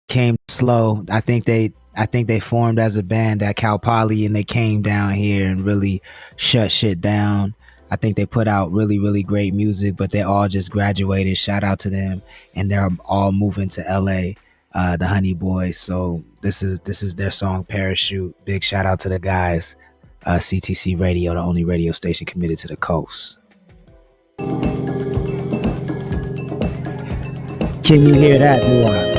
came slow. I think they formed as a band at Cal Poly, and they came down here and really shut shit down. I think they put out really, really great music, but they all just graduated. Shout out to them, and they're all moving to LA, the Honey Boys. So this is their song Parachute. Big shout out to the guys. CTC Radio, the only radio station committed to the coast. Can you hear that, Noah?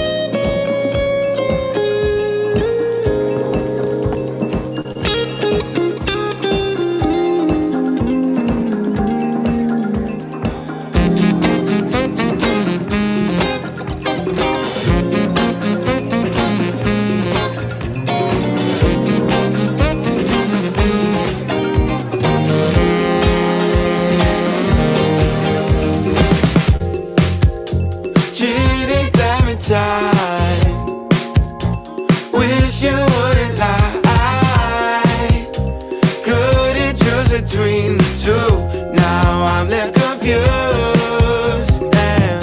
Wish you wouldn't lie. Could it choose between the two? Now I'm left confused, and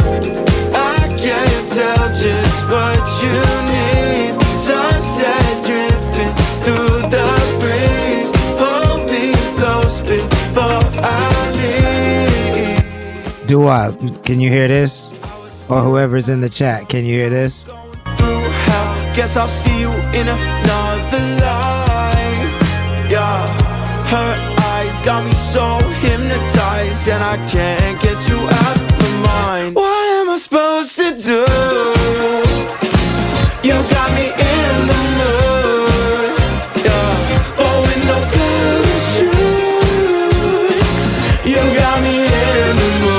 I can't tell just what you need. Sunset dripping through the breeze. Hold me close before I leave. Dua, can you hear this? Or whoever's in the chat, can you hear this? Through hell, guess I'll see you in another life. Yeah, her eyes got me so hypnotized, and I can't get you out of my mind. What am I supposed to do? You got me in the mood. Yeah, oh, with no parachute. You got me in the mood.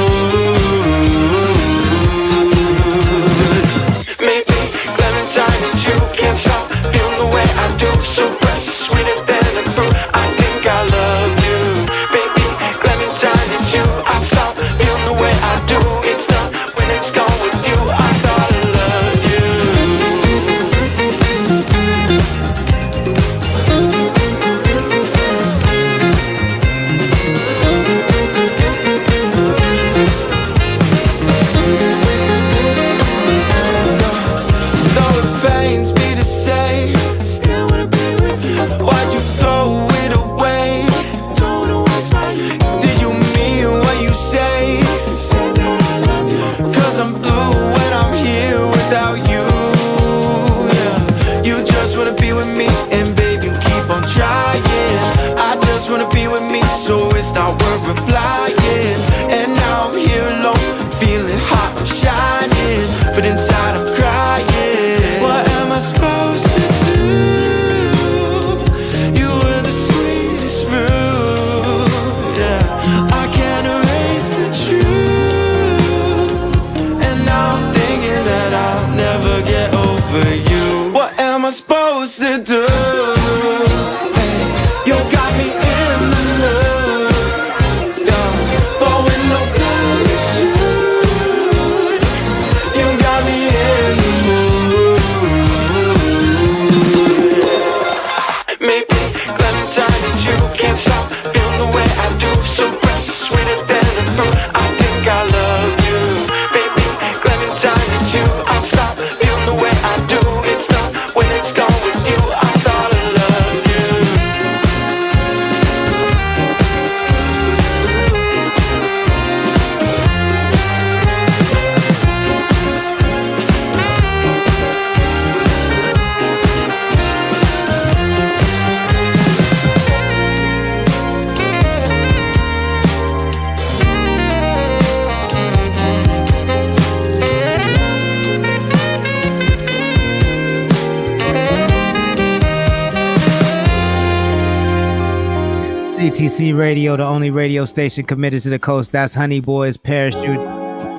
CTC Radio, the only radio station committed to the coast. That's Honey Boys Parachute.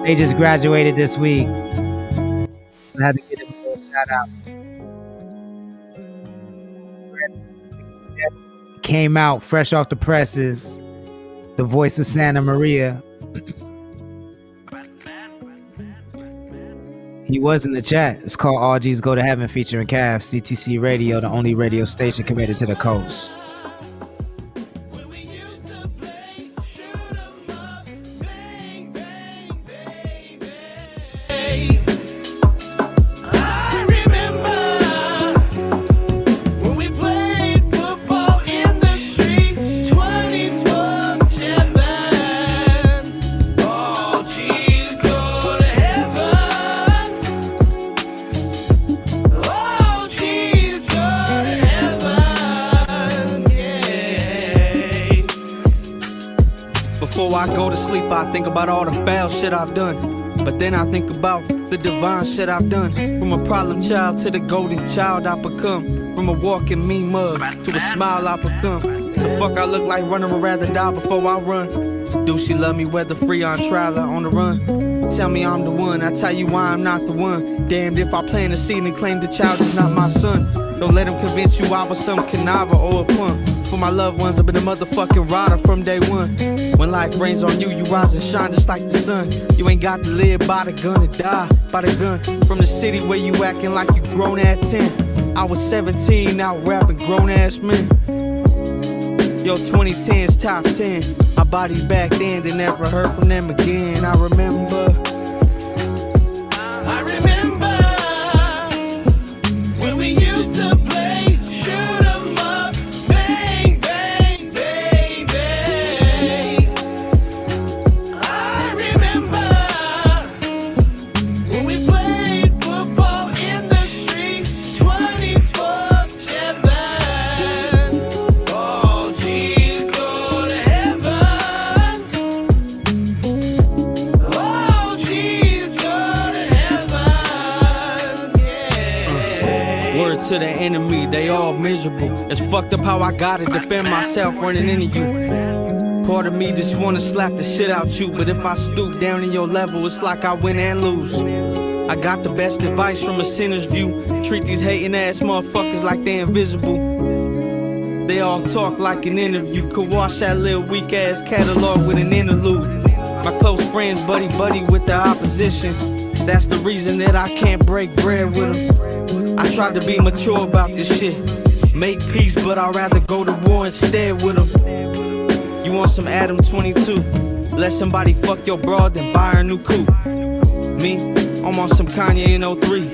They just graduated this week. I had to give them a little shout out. Came out fresh off the presses. The Voice of Santa Maria. He was in the chat. It's called All G's Go to Heaven featuring Cav. CTC Radio, the only radio station committed to the coast. I remember I go to sleep, I think about all the foul shit I've done. But then I think about the divine shit I've done. From a problem child to the golden child I become. From a walking mean mug to a smile I become. The fuck I look like running, would rather die before I run. Do she love me whether free on trial or on the run? Tell me I'm the one, I tell you why I'm not the one. Damned if I plant a seed and claim the child is not my son. Don't let him convince you I was some conniver or a punk. For my loved ones, I've been a motherfucking rider from day one. When life rains on you, you rise and shine just like the sun. You ain't got to live by the gun and die by the gun. From the city where you acting like you grown at 10. I was 17, now rapping grown ass men. Yo, 2010's top 10. My body back then, they never heard from them again. I remember when we used to play shoot 'em up, bang, bang, baby. I remember when we played football in the street 24/7. Oh, jeez, go to heaven. Oh, jeez, go to heaven. Yeah. Word to the enemy, they all miserable. It's fucked up how I gotta defend myself running into you. Part of me just wanna slap the shit out you, but if I stoop down in your level, it's like I win and lose. I got the best advice from a sinner's view. Treat these hating ass motherfuckers like they invisible. They all talk like an interview. Could wash that little weak ass catalog with an interlude. My close friends buddy with the opposition. That's the reason that I can't break bread with them. I tried to be mature about this shit. Make peace, but I'd rather go to war instead with them. You want some Adam 22? Let somebody fuck your broad, then buy her a new coupe. Me, I'm on some Kanye in 03.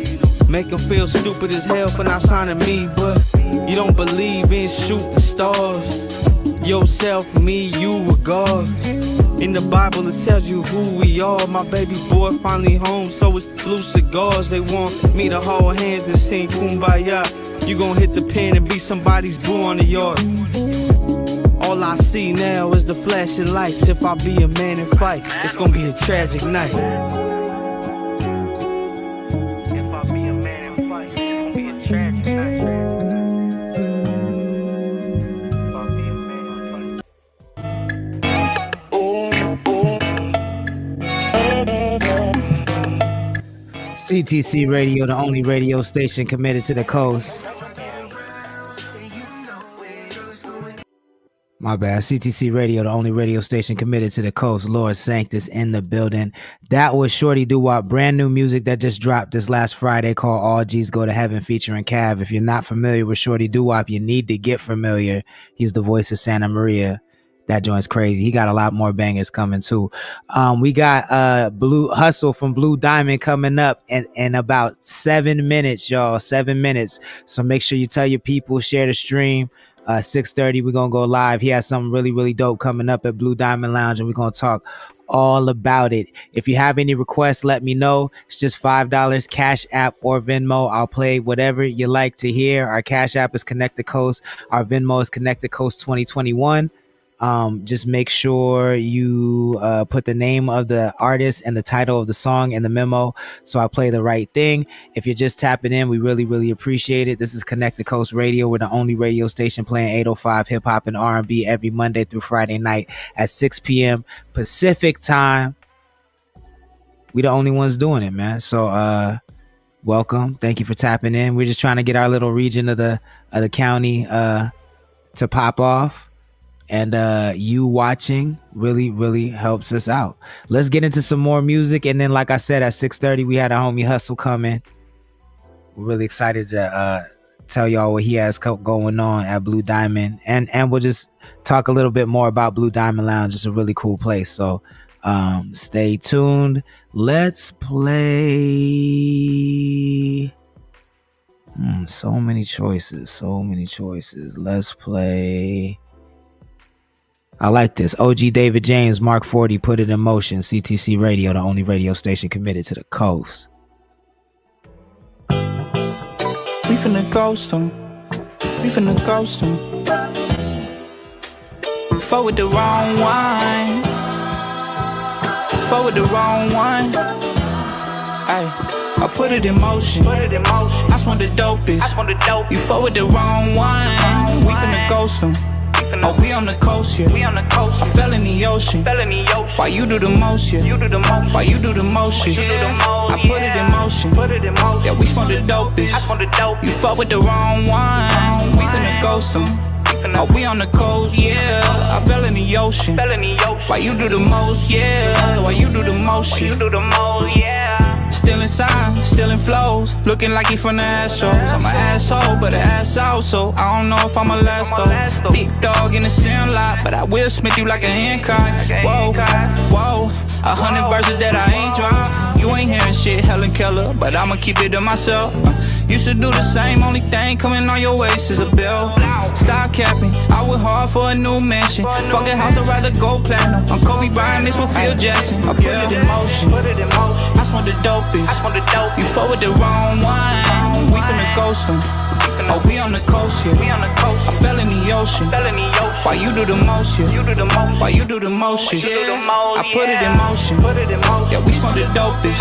Make him feel stupid as hell for not signing me, but you don't believe in shooting stars. Yourself, me, you a god. In the Bible it tells you who we are. My baby boy finally home, so it's blue cigars. They want me to hold hands and sing Kumbaya. You gon' hit the pen and be somebody's boo on the yard. All I see now is the flashing lights. If I be a man and fight, it's gonna be a tragic night. If I be a man and fight, it's gonna be a tragic night. If I be a man and fight. CTC Radio, the only radio station committed to the coast. My bad. CTC Radio, the only radio station committed to the coast. Lord Sanctus in the building. That was Shorty Doo-Wop, brand new music that just dropped this last Friday called All G's Go to Heaven featuring Cav. If you're not familiar with Shorty Doo-Wop, you need to get familiar. He's the voice of Santa Maria. That joint's crazy. He got a lot more bangers coming too. We got Blue Hustle from Blue Diamond coming up in about 7 minutes, y'all. 7 minutes. So make sure you tell your people, share the stream. 6:30, we're gonna go live. He has something really, really dope coming up at Blue Diamond Lounge, and we're gonna talk all about it. If you have any requests, let me know. It's just $5, Cash App or Venmo. I'll play whatever you like to hear. Our Cash App is Connect the Coast. Our Venmo is Connect the Coast 2021. Just make sure you put the name of the artist and the title of the song in the memo so I play the right thing. If you're just tapping in, we really, really appreciate it. This is Connect the Coast Radio. We're the only radio station playing 805 hip hop and R&B every Monday through Friday night at 6 p.m. Pacific time. We the only ones doing it, man. So welcome. Thank you for tapping in. We're just trying to get our little region of the county to pop off. And you watching really, really helps us out. Let's get into some more music. And then, like I said, at 6:30, we had a homie Hustle coming. We're really excited to tell y'all what he has going on at Blue Diamond. And we'll just talk a little bit more about Blue Diamond Lounge. It's a really cool place. So stay tuned. Let's play. So many choices. Let's play. I like this. OG David James, Mark 40, Put It in Motion. CTC Radio, the only radio station committed to the coast. We finna ghost them. Fuck with the wrong one. fuck with the wrong one. Ay, I put it in motion. I just want the dopest. You fuck with the wrong one. We finna ghost them. Oh, we on the coast, yeah. I fell in the ocean. Why you do the most, yeah? Why you do the most, shit? I put it in motion. Yeah, we smoke the dopest. You fuck with the wrong one. We finna ghost them. Oh, we on the coast, yeah. I fell in the ocean. Why you do the most, yeah? Why you do the most, shit? Still inside, still in flows. Looking like he from the assholes. I'm an asshole, but an ass out, so I don't know if I'm a last though. Big dog in the sim lot, but I will smith you like a Hancock. Whoa, whoa, 100 verses that I ain't dropped. You ain't hearing shit, Helen Keller, but I'ma keep it to myself. You should do the same, only thing coming on your waist is a bill. Stop capping, I work hard for a new mansion. Fuck a house, I'd rather go platinum. I'm Kobe Bryant mixed with Phil Jackson. I put it in motion, I just want the dopest. You fuck with the wrong one. We finna ghost them. Oh, we on the coast, yeah. I fell in the ocean. Why you do the most, yeah? Why you do the most, shit? I put it in motion. Yeah, we smoke the dopest.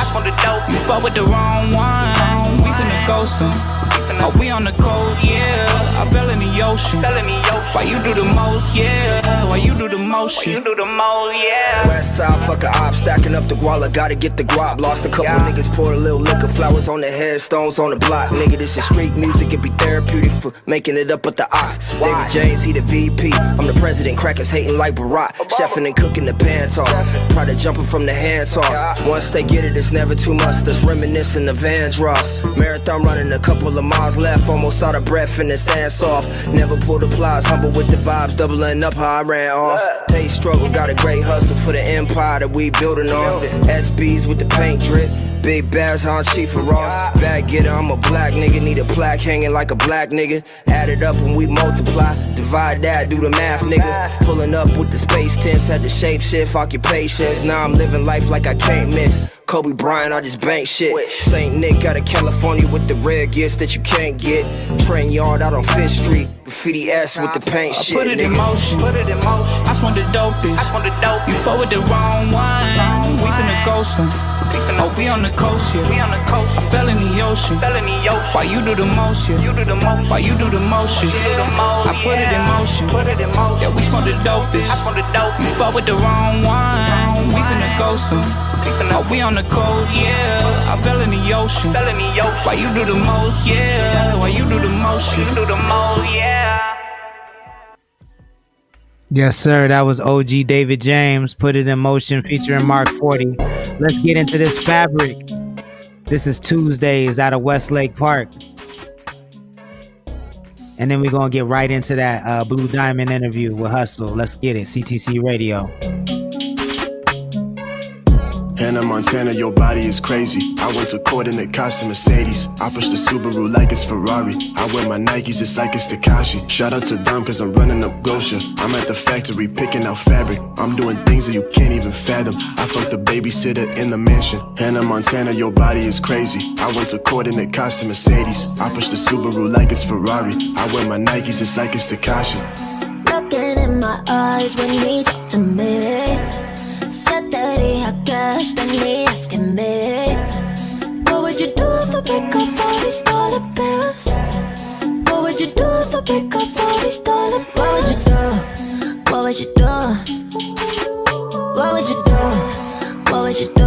You fuck with the wrong one. We finna ghost them. Oh, we on the coast, yeah. I fell in the ocean. Why you do the most, yeah? Why you do the most, shit? West side, fuck a op, stacking up the guala, gotta get the guap. Lost a couple niggas, poured a little liquor, flowers on the headstones on the block. Nigga, this is street music, it be therapeutic for making it up at the ox. David James, he the VP, I'm the president, crackers hating like Barack. Chefing and cooking the pan toss, proud of jumping from the hand toss. Once they get it, it's never too much, that's reminiscing of Van Dross. Marathon running a couple of miles left, almost out of breath and the sand soft. Never pulled the plies, humble with the vibes, doubling up how I ran off. Taste struggle, got a great hustle for the empire that we building on. SBs with the paint drip, big bags on Chief and Ross. Bag getter, I'm a black nigga, need a plaque hanging like a black nigga. Add it up and we multiply, divide that, do the math, nigga. Pulling up with the space tense, had to shape shift occupations. Now I'm living life like I can't miss. Kobe Bryant, I just bank shit. St. Nick out of California with the rare gifts that you can't get. Train yard out on 5th Street, graffiti S with the paint shit. I put it in motion, I just want the dopest. You fuck with the wrong one. We finna ghost them. Oh, we on the coast, yeah. I fell in the ocean. Why you do the most, yeah? Why you do the most, shit? I put it in motion. Yeah, we smoke the dopest. You fuck with the wrong one. We finna ghost them. Oh, we on the coast, yeah. I fell in the ocean. Why you do the most, yeah? Why you do the most, shit? Yes, sir. That was OG David James. Put It in Motion featuring Mark 40. Let's get into this fabric. This is Tuesdays out of Westlake Park. And then we're going to get right into that Blue Diamond interview with Hustle. Let's get it. CTC Radio. Hannah Montana, your body is crazy. I went to court in a costume Mercedes. I push the Subaru like it's Ferrari. I wear my Nikes just like it's Takashi. Shout out to Dom cause I'm running up Gosha. I'm at the factory picking out fabric. I'm doing things that you can't even fathom. I fucked the babysitter in the mansion. Hannah Montana, your body is crazy. I went to court in a costume Mercedes. I push the Subaru like it's Ferrari. I wear my Nikes just like it's Takashi. Looking in my eyes when you talk to me. Said that he had cash, then he asking me, what would you do if I break off all these dollar bills? What would you do if I break off all these dollar bills? What would you do? What would you do? What would you do?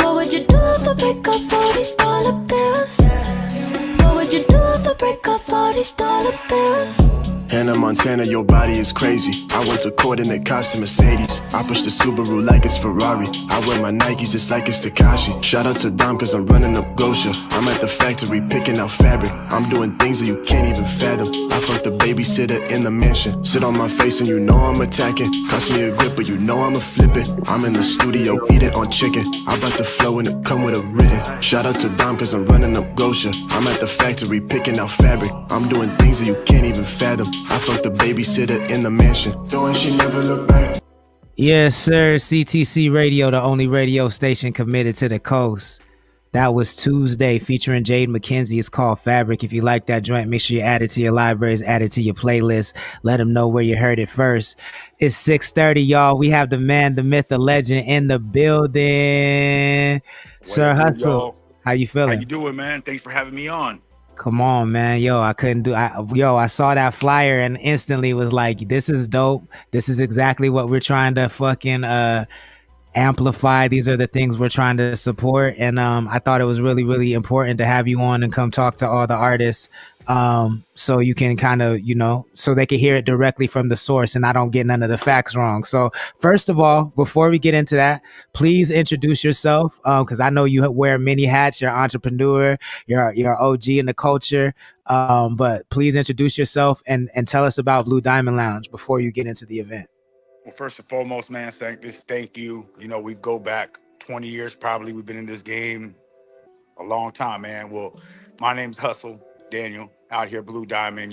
What would you do? What would you do if I break off all these dollar bills? What would you do if I break off all these dollar bills? Hannah Montana, your body is crazy. I went to court in a costume Mercedes. I push the Subaru like it's Ferrari. I wear my Nikes just like it's Takashi. Shout out to Dom cause I'm running up Gosha. I'm at the factory picking out fabric. I'm doing things that you can't even fathom. I fucked the babysitter in the mansion. Sit on my face and you know I'm attacking. Cost me a grip but you know I'ma flip it. I'm in the studio eating on chicken. I bought the flow and it come with a written. Shout out to Dom cause I'm running up Gosha. I'm at the factory picking out fabric. I'm doing things that you can't even fathom. I fucked the babysitter in the mansion. Doing she never look back. Yes, sir. CTC Radio, the only radio station committed to the coast. That was Tuesday featuring Jade McKenzie. It's called Fabric. If you like that joint, make sure you add it to your libraries, add it to your playlist. Let them know where you heard it first. It's 6:30, y'all. We have the man, the myth, the legend in the building. What Sir it do, Hustle, y'all? how you How feeling? you doing, man? Thanks for having me on. Come on, man. Yo, I couldn't do I saw that flyer and instantly was like, this is dope. This is exactly what we're trying to fucking amplify. These are the things we're trying to support, and I thought it was really really important to have you on and come talk to all the artists, so you can kind of, so they can hear it directly from the source and I don't get none of the facts wrong. So first of all, before we get into that, please introduce yourself, because I know you wear many hats. You're an entrepreneur, you're OG in the culture, but please introduce yourself and tell us about Blue Diamond Lounge before you get into the event. Well, first and foremost, man, thank you. You know, we go back 20 years probably. We've been in this game a long time, man. Well, my name's Hustle Daniel, out here Blue Diamond,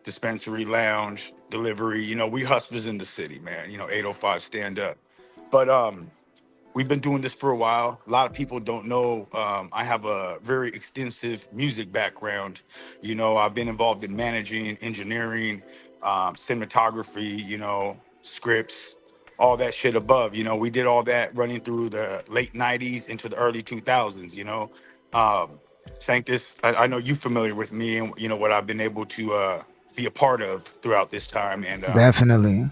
dispensary, lounge, delivery. You know, we hustlers in the city, man. 805 stand up. But we've been doing this for a while. A lot of people don't know I have a very extensive music background. I've been involved in managing, engineering, cinematography, scripts, all that shit above. We did all that running through the late 90s into the early 2000s. Sanctus, I know you're familiar with me and, what I've been able to be a part of throughout this time. And Definitely.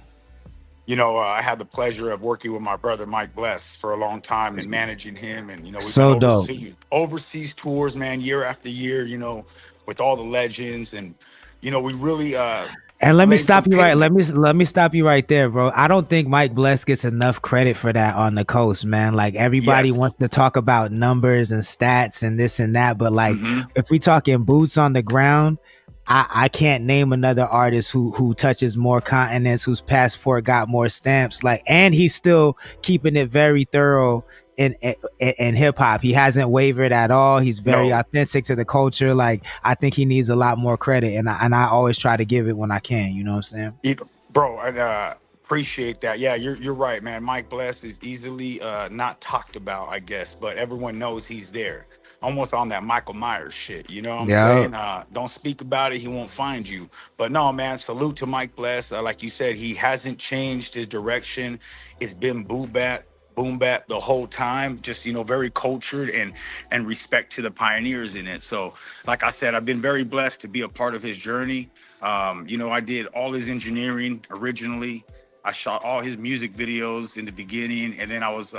I had the pleasure of working with my brother Mike Bless for a long time and managing him, and we've been So dope. overseas tours, man, year after year. With all the legends, and we really And let me laid some stop you right. pavement. Let me stop you right there, bro. I don't think Mike Bless gets enough credit for that on the coast, man. Like everybody Yes. wants to talk about numbers and stats and this and that, but like Hmm. if we talking boots on the ground, I can't name another artist who touches more continents, whose passport got more stamps. Like, and he's still keeping it very thorough in hip hop. He hasn't wavered at all. He's very No. authentic to the culture. Like, I think he needs a lot more credit, and I always try to give it when I can. You know what I'm saying? Bro, I appreciate that. Yeah, you're right, man. Mike Bless is easily not talked about, I guess, but everyone knows he's there. Almost on that Michael Myers shit. You know what I'm Yeah. saying? Don't speak about it, he won't find you. But no, man, salute to Mike Bless. Like you said, he hasn't changed his direction. It's been boom bap the whole time, just very cultured and respect to the pioneers in it. So like I said, I've been very blessed to be a part of his journey. I did all his engineering originally. I shot all his music videos in the beginning, and then I was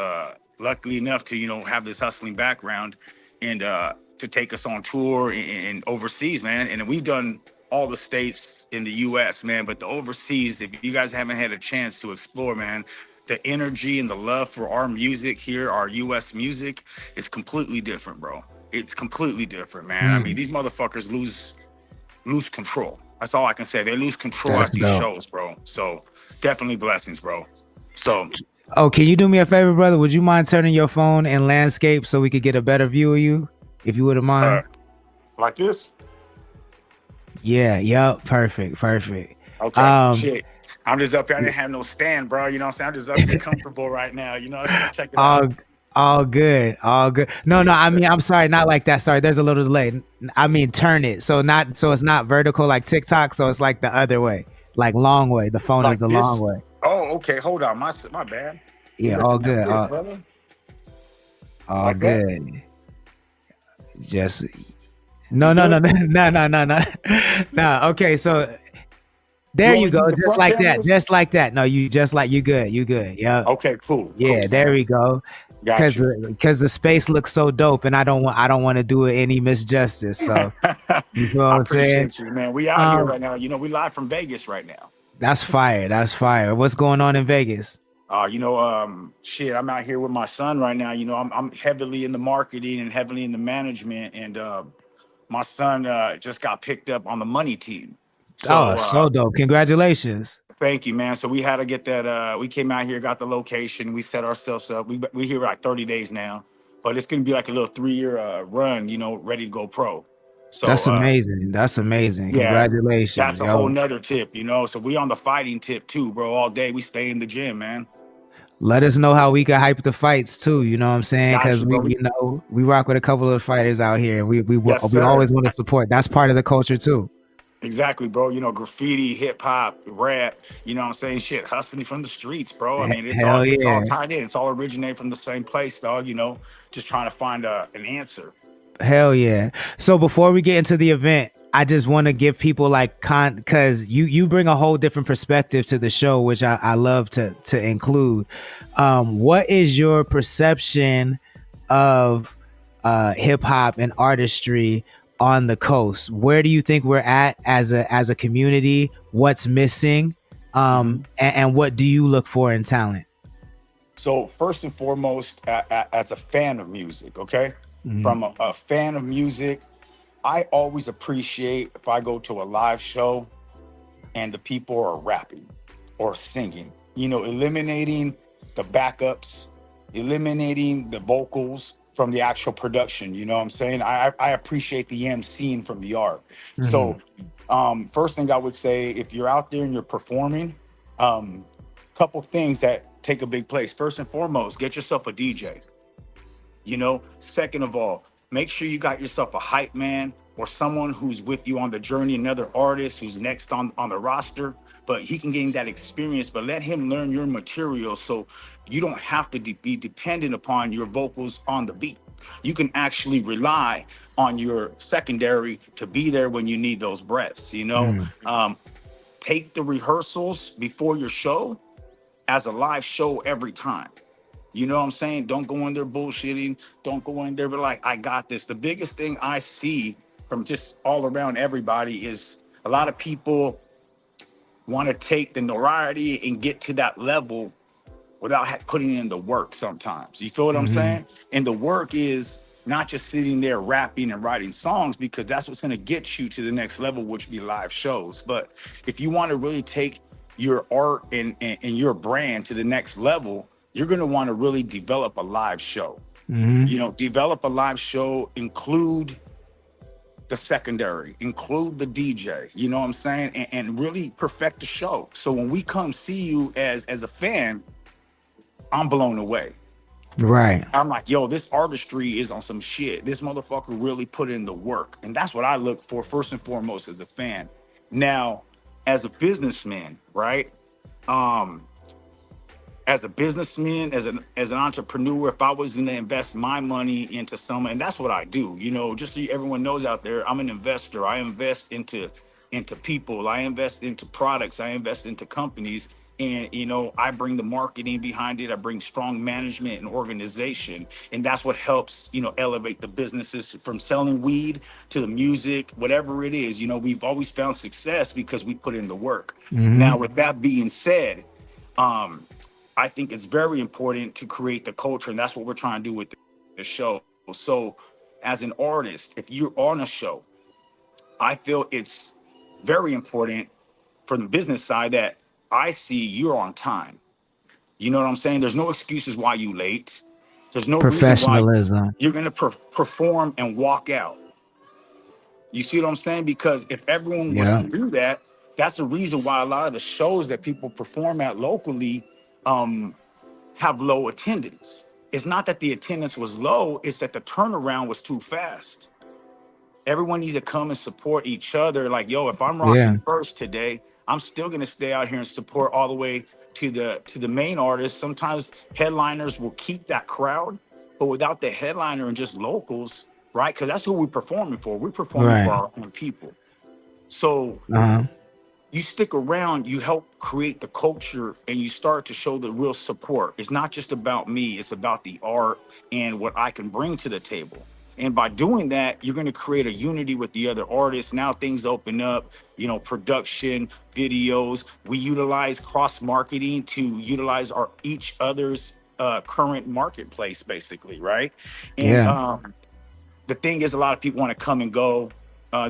lucky enough to have this hustling background and to take us on tour and overseas, man. And we've done all the states in the U.S., man, but the overseas, if you guys haven't had a chance to explore, man, the energy and the love for our music here, our U.S. music, is completely different, bro. It's completely different, man. I mean, Mm, these motherfuckers lose control. That's all I can say. They lose control that's at these dope. shows, bro. So definitely blessings, bro. So Oh, can you do me a favor, brother? Would you mind turning your phone in landscape so we could get a better view of you, if you wouldn't uh mind? like this. Yeah. Yep. Perfect. Perfect. Okay. Um. Shit. I'm just up here. I didn't have no stand, bro. You know what I'm saying? I'm just up here comfortable right now. Check it out. All all good. All good. No, no, Yes, I sir. mean, I'm sorry, not like that. Sorry, there's a little delay. I mean, turn it. So it's not vertical like TikTok, so it's like the other way. Like long way. The phone is Like the long this. way. Oh, okay. Hold on. My bad. You Yeah, all looking at good. this, brother? All Like that? good. Just You no, no, no, good? no, no, no, no, no. No, okay, so You there want you me to go. use the Just front like that. cameras? Just like that. No, you just like you good. You good. Yep. Okay, cool, Yeah, cool, there man. we go. Got Cause you. because the space looks so dope, and I don't want to do it any misjustice. So I you feel what I'm saying? appreciate you, man. We out here Um, right now. We live from Vegas right now. that's fire. That's fire. What's going on in Vegas? Shit, I'm out here with my son right now. I'm heavily in the marketing and heavily in the management, and my son just got picked up on the money team. Oh, So so dope. Congratulations. thank you, man. So we had to get that. We came out here, got the location, we set ourselves up. We here like 30 days now, but it's gonna be like a little 3 year run. Ready to go pro. So That's amazing. That's amazing. yeah, Congratulations, that's a whole yo. nother tip. So we on the fighting tip too, bro. All day we stay in the gym, man. Let us know how we can hype the fights too. You know what I'm saying? Got Because you, we, bro. you know, we rock with a couple of fighters out here, and Yes, we sir. always want to support. That's part of the culture too. Exactly, bro. You know, graffiti, hip hop, rap, you know what I'm saying? Shit, hustling from the streets, bro. I mean, Hell it's all yeah. tied in. It's all originated from the same place, dog, you know, just trying to find an answer. Hell yeah. So before we get into the event, I just want to give people like because you bring a whole different perspective to the show, which I love to include. What is your perception of hip hop and artistry on the coast? Where do you think we're at as a community? What's missing? And what do you look for in talent? So, first and foremost, as a fan of music, okay? Mhm. From a fan of music, I always appreciate if I go to a live show and the people are rapping or singing, you know, eliminating the backups, eliminating the vocals from the actual production. You know what I'm saying? I appreciate the emceeing from the art. Mhm. So, first thing I would say, if you're out there and you're performing, couple things that take a big place. First and foremost, get yourself a DJ. You know, second of all, make sure you got yourself a hype man or someone who's with you on the journey, another artist who's next on the roster, but he can gain that experience, but let him learn your material so you don't have to be dependent upon your vocals on the beat. You can actually rely on your secondary to be there when you need those breaths, you know? Mhm. Take the rehearsals before your show as a live show every time. You know what I'm saying? Don't go in there bullshitting. Don't go in there, but like, I got this. The biggest thing I see from just all around everybody is a lot of people want to take the notoriety and get to that level without putting in the work sometimes. You feel what I'm Mhm. saying? And the work is not just sitting there rapping and writing songs, because that's what's going to get you to the next level, which be live shows. But if you want to really take your art and your brand to the next level, you're going to want to really develop a live show. Mhm. You know, develop a live show, include the secondary, include the DJ, you know what I'm saying? And really perfect the show. So when we come see you as a fan, I'm blown away. Right. I'm like, yo, this artistry is on some shit. This motherfucker really put in the work. And that's what I look for first and foremost as a fan. Now, as a businessman, right? Um, as a businessman, as an entrepreneur, if I was going to invest my money into someone, and that's what I do, you know, just so everyone knows out there, I'm an investor. I invest into people, I invest into products, I invest into companies, and you know, I bring the marketing behind it. I bring strong management and organization, and that's what helps, you know, elevate the businesses from selling weed to the music, whatever it is. You know, we've always found success because we put in the work. Now, Mhm. with that being said, um, I think it's very important to create the culture, and that's what we're trying to do with the show. So, as an artist, if you're on a show, I feel it's very important from the business side that I see you're on time. You know what I'm saying? There's no excuses why you late. There's no reason why Professionalism. you're gonna perform and walk out. You see what I'm saying? Because if everyone was Yeah. to do that, that's the reason why a lot of the shows that people perform at locally, um, have low attendance. It's not that the attendance was low, it's that the turnaround was too fast. Everyone needs to come and support each other. Like, yo, if I'm rocking Yeah. first today, I'm still gonna stay out here and support all the way to the main artist. Sometimes headliners will keep that crowd, but without the headliner and just locals, right? Because that's who we're performing for. We're performing for Right. our own people. So Uh-huh. you stick around, you help create the culture, and you start to show the real support. It's not just about me, it's about the art and what I can bring to the table. And by doing that, you're going to create a unity with the other artists. Now things open up, you know, production, videos. We utilize cross marketing to utilize our each other's current marketplace, basically, right? And Yeah. the thing is, a lot of people want to come and go.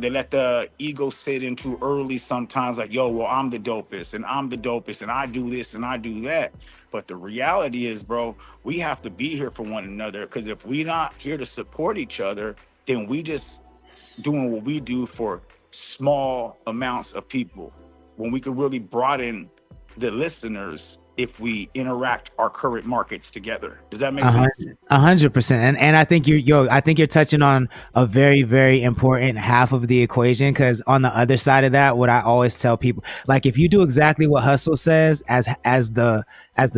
They let the ego sit in too early sometimes, like, yo, well, I'm the dopest and I'm the dopest and I do this and I do that. But the reality is, bro, we have to be here for one another, because if we're not here to support each other, then we just doing what we do for small amounts of people. When we could really broaden the listeners if we interact our current markets together. Does that make A sense? hundred, 100%, and I think I think you're touching on a very, very important half of the equation. Because on the other side of that, what I always tell people, like if you do exactly what Hustle says as the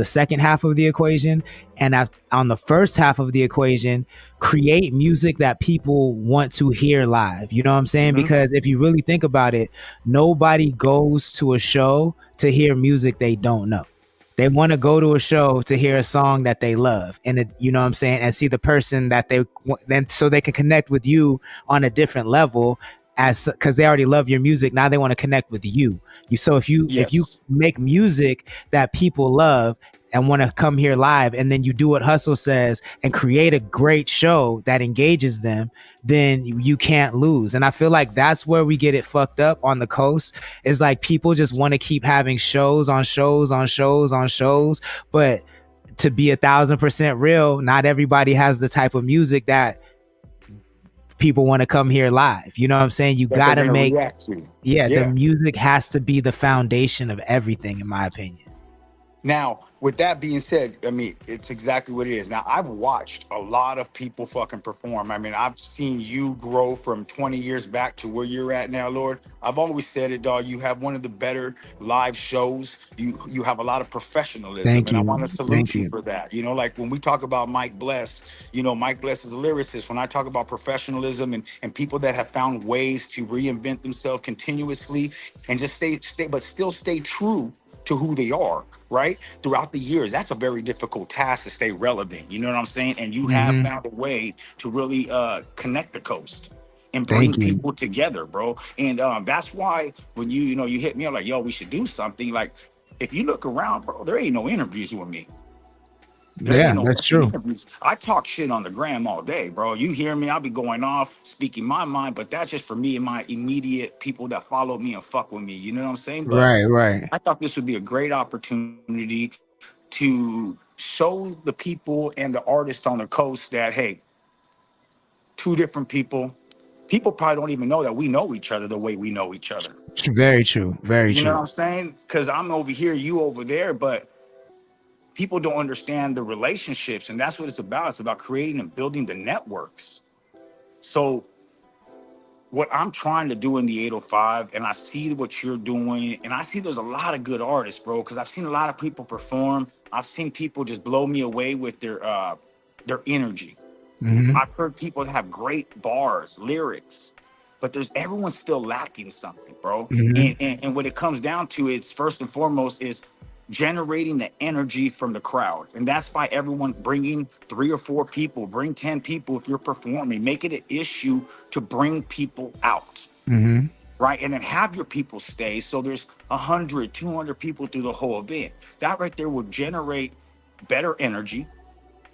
second half of the equation, and on the first half of the equation, create music that people want to hear live. You know what I'm saying? Hmm. Because if you really think about it, nobody goes to a show to hear music they don't know. They want to go to a show to hear a song that they love, and you know what I'm saying, and see the person that they then, so they can connect with you on a different level, as because they already love your music. Now they want to connect with you. So if you Yes. make music that people love and want to come here live, and then you do what Hustle says and create a great show that engages them, then you can't lose. And I feel like that's where we get it fucked up on the coast, is like people just want to keep having shows on shows on shows on shows. But to be 1,000% real, not everybody has the type of music that people want to come here live. You know what I'm saying? You That they're gotta gonna make, react to. yeah, the Yeah. music has to be the foundation of everything, in my opinion. Now, with that being said, I mean, it's exactly what it is. Now, I've watched a lot of people fucking perform. I mean, I've seen you grow from 20 years back to where you're at now, Lord. I've always said it, dog. You have one of the better live shows. You have a lot of professionalism, Thank and I want to you. salute Thank you you. for that. You know, like when we talk about Mike Bless, you know, Mike Bless is a lyricist. When I talk about professionalism and people that have found ways to reinvent themselves continuously and just stay, but still stay true to who they are, right? Throughout the years, that's a very difficult task to stay relevant. You know what I'm saying? And you have Hmm. found a way to really connect the coast and bring Thank you. people together, bro. And that's why when you hit me up like, yo, we should do something. Like, if you look around, bro, there ain't no interviews with me. There Yeah, ain't no that's fucking true. interviews. I talk shit on the gram all day, bro. You hear me? I'll be going off, speaking my mind, but that's just for me and my immediate people that follow me and fuck with me. You know what I'm saying? But Right, right. I thought this would be a great opportunity to show the people and the artists on the coast that, hey, two different people. People probably don't even know that we know each other the way we know each other. Very true. Very You know what true. I'm saying? Because I'm over here, you over there, but people don't understand the relationships. And that's what it's about. It's about creating and building the networks. So what I'm trying to do in the 805, and I see what you're doing, and I see there's a lot of good artists, bro, because I've seen a lot of people perform. I've seen people just blow me away with their energy. Hmm. I've heard people that have great bars, lyrics, but there's everyone's still lacking something, bro. Hmm. And what it comes down to, it's first and foremost is generating the energy from the crowd. And that's by everyone bringing 3 or 4 people, bring 10 people if you're performing, make it an issue to bring people out. Hmm. Right. And then have your people stay. So there's 100, 200 people through the whole event. That right there will generate better energy.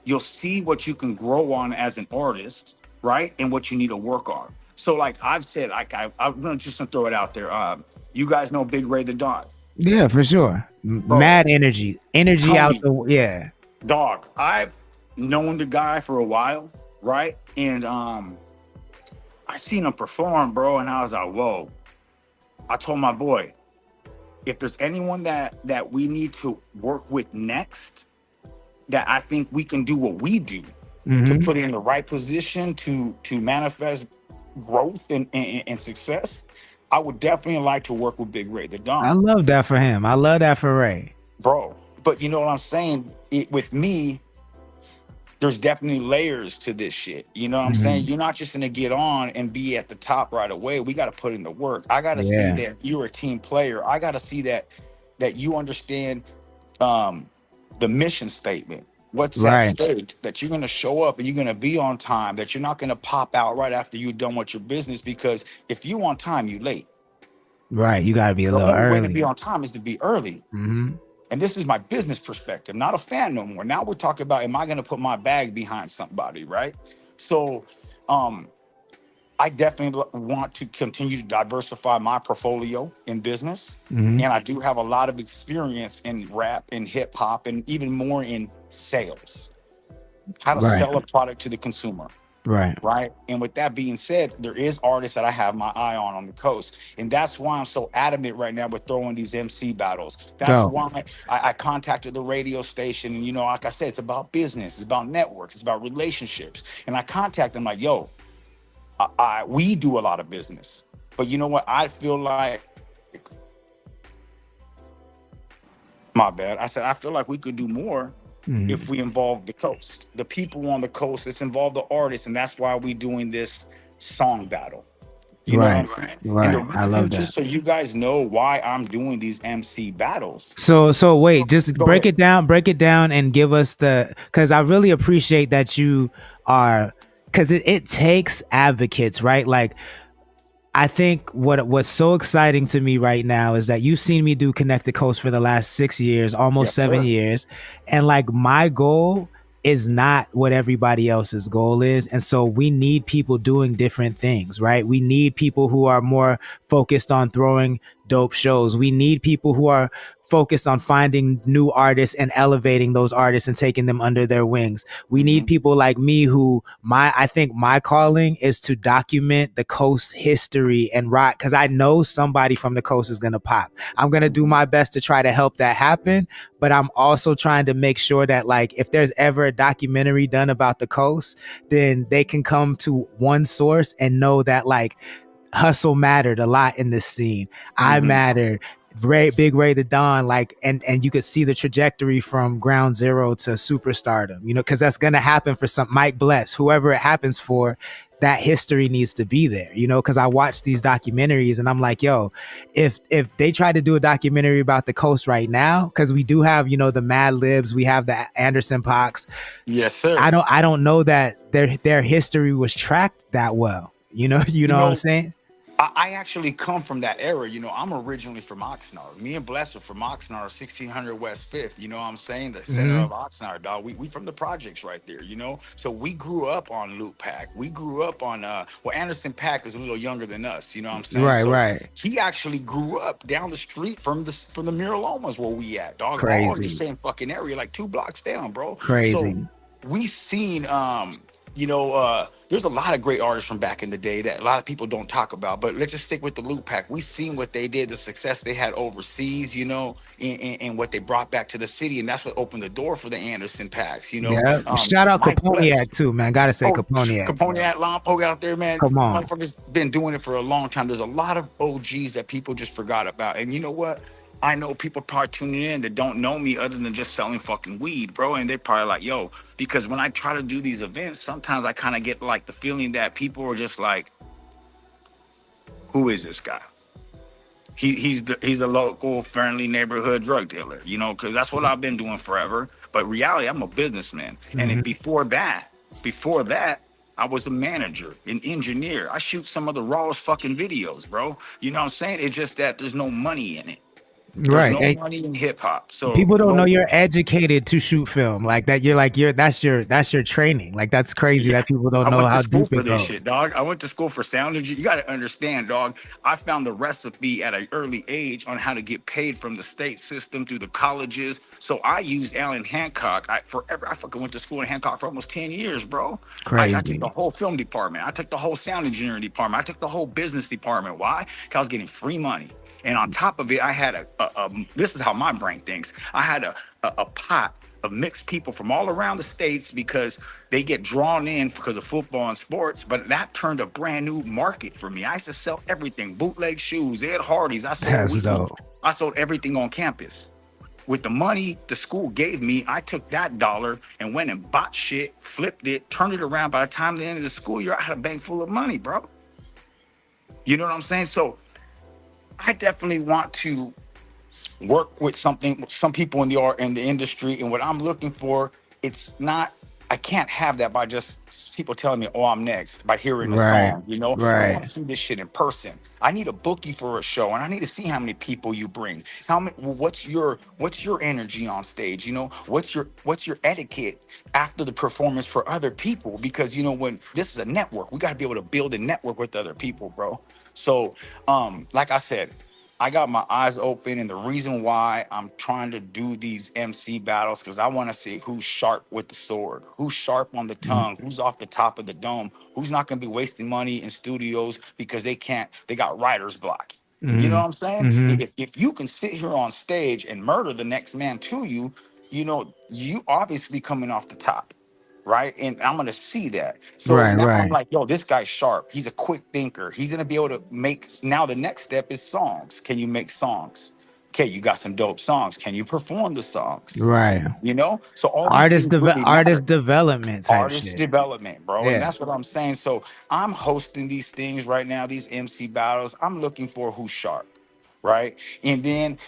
You'll see what you can grow on as an artist, right? And what you need to work on. So, like I've said, I'm gonna just gonna throw it out there. You guys know Big Ray the Don, Yeah, for sure. bro. Mad energy out Homie, the, yeah. dog. I've known the guy for a while, right? And I seen him perform, bro, and I was like, whoa. I told my boy, if there's anyone that we need to work with next, that I think we can do what we do to Hmm. put in the right position to manifest growth and success, I would definitely like to work with Big Ray the I Don, love that for him. I love that for Ray. bro. But you know what I'm saying? With me, there's definitely layers to this shit. You know what I'm saying? Hmm. You're not just gonna get on and be at the top right away. We got to put in the work. I got to see Yeah. that you're a team player. I got to see that you understand um, the mission statement. What's at Right. stake? That you're gonna show up and you're gonna be on time. That you're not gonna pop out right after you're done with your business. Because if you on time, you late. Right. You got to be a The little only way to early. be on time is to be early. Hmm. And this is my business perspective, not a fan no more. Now we're talking about, am I going to put my bag behind somebody, right? So, um, I definitely want to continue to diversify my portfolio in business, Hmm. and I do have a lot of experience in rap and hip hop, and even more in sales, how to Right. sell a product to the consumer. Right. right? And with that being said, there is artists that I have my eye on the coast, and that's why I'm so adamant right now with throwing these MC battles. That's Dope. why I contacted the radio station, and like I said, it's about business, it's about networks, it's about relationships, and I contact them like, yo, we do a lot of business, but you know what? I feel like, my bad. I said I feel like we could do more if we involve the coast, the people on the coast. Let's involve the artists, and that's why we doing this song battle. You know what Right. I'm saying? And the Right. I reason, love just that. so you guys know why I'm doing these MC battles. So wait, just Go ahead. break it down and give us because I really appreciate that you are, because it takes advocates, right? Like, I think what's so exciting to me right now is that you've seen me do Connect the Coast for the last 6 years, almost Yes, 7 sir. years. And like, my goal is not what everybody else's goal is. And so we need people doing different things, right? We need people who are more focused on throwing dope shows. We need people who are focused on finding new artists and elevating those artists and taking them under their wings. We need Hmm. people like me who I think my calling is to document the coast history and rock, because I know somebody from the coast is going to pop. I'm going to do my best to try to help that happen, but I'm also trying to make sure that, like, if there's ever a documentary done about the coast, then they can come to one source and know that, like, hustle mattered a lot in this scene. I Hmm. mattered. Big Ray the Don, like, and you could see the trajectory from ground zero to superstardom, because that's gonna happen for some Mike Bless, whoever it happens for. That history needs to be there, because I watch these documentaries and I'm like, yo, if they try to do a documentary about the coast right now, because we do have, the Mad Libs, we have the Anderson Pox. Yes, sir. I don't know that their history was tracked that well. You You know what I'm know, saying? I actually come from that era. I'm originally from Oxnard. Me and Bless are from Oxnard, 1600 West 5th. You know what I'm saying? The center Hmm. of Oxnard, dog. We from the projects right there. So we grew up on Loop Pack. We grew up on, well, Anderson Pack is a little younger than us. You know what I'm saying? Right, So right. he actually grew up down the street from the Muralomas where we at, dog. All in the Crazy. same fucking area, like 2 blocks down, bro. So Crazy. we seen there's a lot of great artists from back in the day that a lot of people don't talk about, but let's just stick with the Loop Pack. We seen what they did, the success they had overseas, and what they brought back to the city, and that's what opened the door for the Anderson Packs. Yeah. Shout out Mike Bless. Caponiac too, man. Gotta say Oh, Caponiac, Capone bro. at Lompoc out there, man. Come on. Motherfuckers been doing it for a long time. There's a lot of OGs that people just forgot about. And you know what? I know people probably tuning in that don't know me other than just selling fucking weed, bro. And they're probably like, yo, because when I try to do these events, sometimes I kind of get like the feeling that people are just like, who is this guy? He's a local friendly neighborhood drug dealer, because that's what I've been doing forever. But reality, I'm a businessman. And Hmm. before that, I was a manager, an engineer. I shoot some of the rawest fucking videos, bro. You know what I'm saying? It's just that there's no money in it. There's Right. no money in hip hop. So People don't know go. you're educated to shoot film like that. You're that's your training. Like, that's crazy Yeah. that people don't I know went to how school deep for it this goes. shit, dog. I went to school for sound engineering. You got to understand, dog. I found the recipe at an early age on how to get paid from the state system through the colleges. So I used Allen Hancock. I fucking went to school in Hancock for almost 10 years, bro. I took the Crazy. whole film department. I took the whole sound engineering department. I took the whole business department. Why? Because I was getting free money. And on top of it, I had this is how my brain thinks. I had a pot of mixed people from all around the states because they get drawn in because of football and sports. But that turned a brand new market for me. I used to sell everything: bootleg shoes, Ed Hardy's. I sold That's weed. dope. I sold everything on campus. With the money the school gave me, I took that dollar and went and bought shit, flipped it, turned it around. By the time the end of the school year, I had a bank full of money, bro. You know what I'm saying? So I definitely want to work with some people in the art and the industry, and what I'm looking for, it's not, I can't have that by just people telling me, oh, I'm next, by hearing a Right. song. I want Right. to see this shit in person. I need to book you for a show, and I need to see how many people you bring. How many, what's your energy on stage? What's your etiquette after the performance for other people? Because when this is a network, we got to be able to build a network with other people, bro. So like I said, I got my eyes open, and the reason why I'm trying to do these MC battles because I want to see who's sharp with the sword, who's sharp on the tongue, who's off the top of the dome, who's not going to be wasting money in studios because they got writer's block. You know Mm-hmm. what I'm saying? Mm-hmm. If you can sit here on stage and murder the next man to you, you obviously coming off the top, right? And I'm gonna see that. So Right, now I'm right, like, yo, this guy's sharp. He's a quick thinker. He's gonna be able to make. Now the next step is songs. Can you make songs? Okay, you got some dope songs. Can you perform the songs? right. So all these things really matter. Artist development type Artist shit. development, bro. And Yeah. that's what I'm saying. So I'm hosting these things right now, these MC battles. I'm looking for who's sharp, right? And then